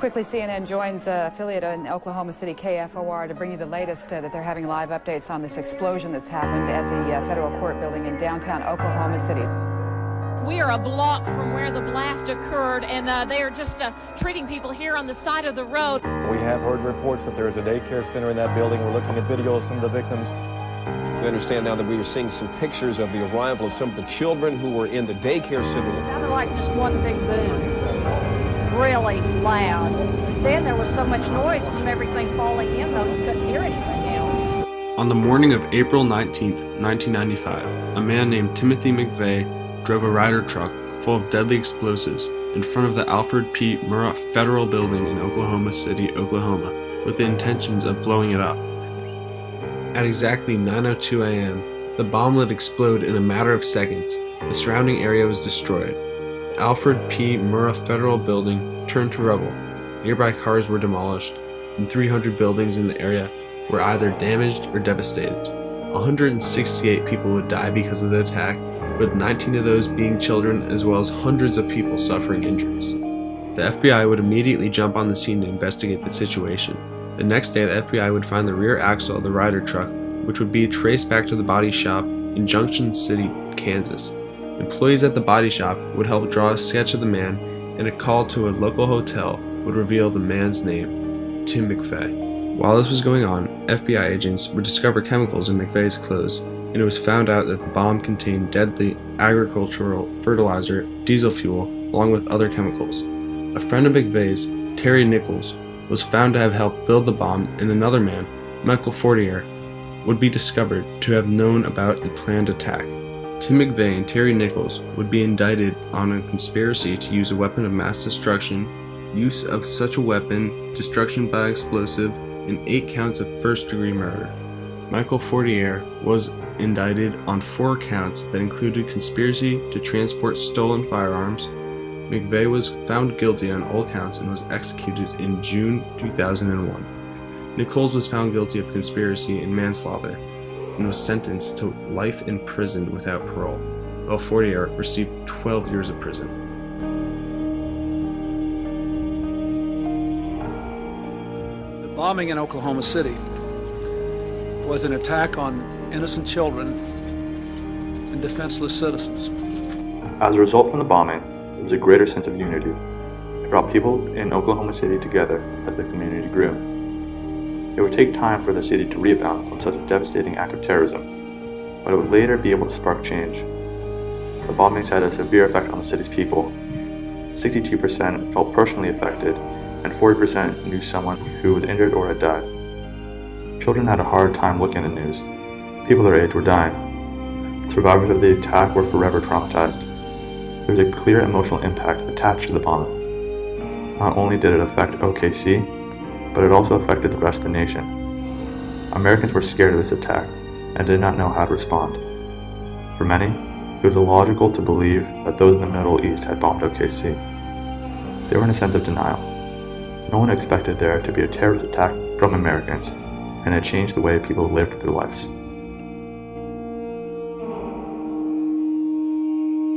Quickly, CNN joins affiliate in Oklahoma City, KFOR, to bring you the latest that they're having live updates on this explosion that's happened at the federal court building in downtown Oklahoma City. We are a block from where the blast occurred, and they are just treating people here on the side of the road. We have heard reports that there is a daycare center in that building. We're looking at video of some of the victims. We understand now that we were seeing some pictures of the arrival of some of the children who were in the daycare center. It sounded like just one big boom, really loud. Then there was so much noise from everything falling in, though you couldn't hear anything else. On the morning of April 19th, 1995, a man named Timothy McVeigh drove a Ryder truck full of deadly explosives in front of the Alfred P. Murrah Federal Building in Oklahoma City, Oklahoma, with the intentions of blowing it up. At exactly 9:02 a.m., the bomb would explode in a matter of seconds. The surrounding area was destroyed. The Alfred P. Murrah Federal Building turned to rubble. Nearby cars were demolished, and 300 buildings in the area were either damaged or devastated. 168 people would die because of the attack, with 19 of those being children, as well as hundreds of people suffering injuries. The FBI would immediately jump on the scene to investigate the situation. The next day, the FBI would find the rear axle of the Ryder truck, which would be traced back to the body shop in Junction City, Kansas. Employees at the body shop would help draw a sketch of the man, and a call to a local hotel would reveal the man's name, Tim McVeigh. While this was going on, FBI agents would discover chemicals in McVeigh's clothes, and it was found out that the bomb contained deadly agricultural fertilizer, diesel fuel, along with other chemicals. A friend of McVeigh's, Terry Nichols, was found to have helped build the bomb, and another man, Michael Fortier, would be discovered to have known about the planned attack. Tim McVeigh and Terry Nichols would be indicted on a conspiracy to use a weapon of mass destruction, use of such a weapon, destruction by explosive, and 8 counts of first-degree murder. Michael Fortier was indicted on 4 counts that included conspiracy to transport stolen firearms. McVeigh was found guilty on all counts and was executed in June 2001. Nichols was found guilty of conspiracy and manslaughter and was sentenced to life in prison without parole, while Fortier received 12 years of prison. The bombing in Oklahoma City was an attack on innocent children and defenseless citizens. As a result from the bombing, there was a greater sense of unity. It brought people in Oklahoma City together as the community grew. It would take time for the city to rebound from such a devastating act of terrorism, but it would later be able to spark change. The bombings had a severe effect on the city's people. 62% felt personally affected, and 40% knew someone who was injured or had died. Children had a hard time looking at the news. People their age were dying. Survivors of the attack were forever traumatized. There was a clear emotional impact attached to the bombing. Not only did it affect OKC, but it also affected the rest of the nation. Americans were scared of this attack and did not know how to respond. For many, it was illogical to believe that those in the Middle East had bombed OKC. They were in a sense of denial. No one expected there to be a terrorist attack from Americans, and it changed the way people lived their lives.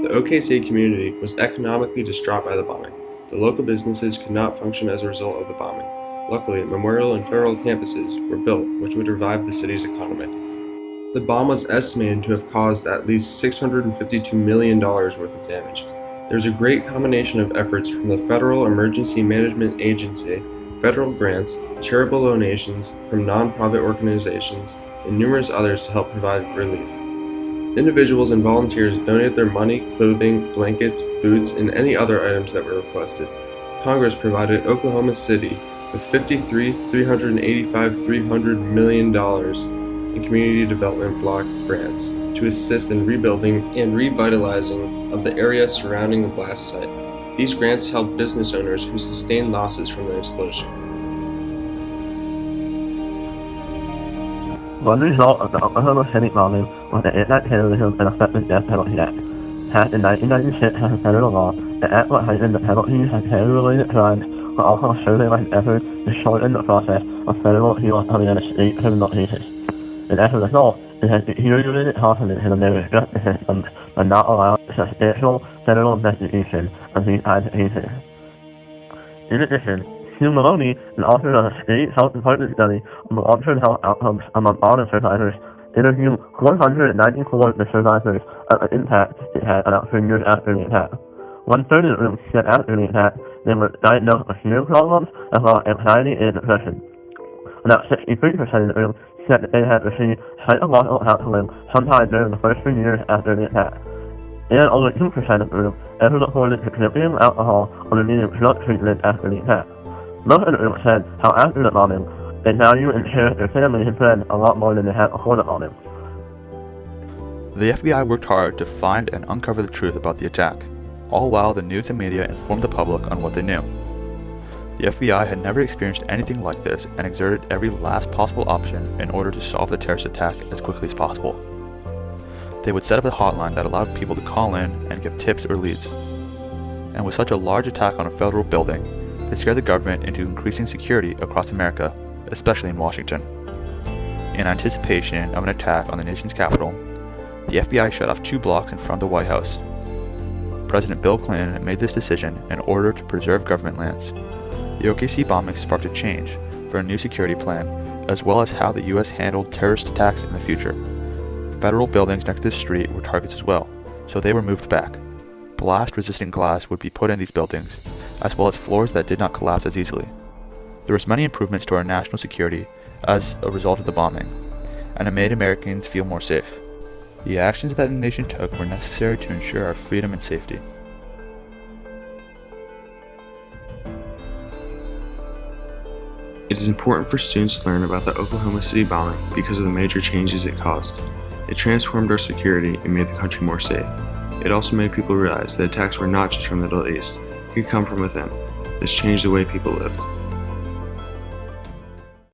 The OKC community was economically distraught by the bombing. The local businesses could not function as a result of the bombing. Luckily, memorial and federal campuses were built, which would revive the city's economy. The bomb was estimated to have caused at least $652 million worth of damage. There was a great combination of efforts from the Federal Emergency Management Agency, federal grants, charitable donations from non-profit organizations, and numerous others to help provide relief. Individuals and volunteers donated their money, clothing, blankets, boots, and any other items that were requested. Congress provided Oklahoma City with $385 million in community development block grants to assist in rebuilding and revitalizing of the area surrounding the blast site. These grants helped business owners who sustained losses from the explosion. Was a result of the Oklahoma City bombing was the Anti-Terrorism and Effective Death Penalty Act. Passed in 1996 as a federal law, the act would heighten the penalties of terror-related crimes, but also serving as an effort to shorten the process of federal appeals of the state criminal cases. And as a result, it has deteriorated confidence in America's justice system by not allowing substantial federal investigation of these kinds of cases. In addition, Hugh Maloney, an author of a state health department study on the long-term health outcomes among bomb survivors, interviewed 494 of the survivors of the impact it had about 3 years after the attack. 1/3 of them said after the attack they were diagnosed with fear problems as well as anxiety and depression. About 63% of them said that they had received psychological counseling sometime during the first 3 years after the attack. And only 2% of them ever reported drinking alcohol or needing drug treatment after the attack. Most of them said how after the bombing, they value and cherish their family and friends a lot more than they had before the bombing. The FBI worked hard to find and uncover the truth about the attack, all while the news and media informed the public on what they knew. The FBI had never experienced anything like this and exerted every last possible option in order to solve the terrorist attack as quickly as possible. They would set up a hotline that allowed people to call in and give tips or leads. And with such a large attack on a federal building, they scared the government into increasing security across America, especially in Washington. In anticipation of an attack on the nation's capital, the FBI shut off 2 blocks in front of the White House. President Bill Clinton made this decision in order to preserve government lands. The OKC bombing sparked a change for a new security plan, as well as how the U.S. handled terrorist attacks in the future. Federal buildings next to the street were targets as well, so they were moved back. Blast-resistant glass would be put in these buildings, as well as floors that did not collapse as easily. There was many improvements to our national security as a result of the bombing, and it made Americans feel more safe. The actions that the nation took were necessary to ensure our freedom and safety. It is important for students to learn about the Oklahoma City bombing because of the major changes it caused. It transformed our security and made the country more safe. It also made people realize that attacks were not just from the Middle East, it could come from within. This changed the way people lived.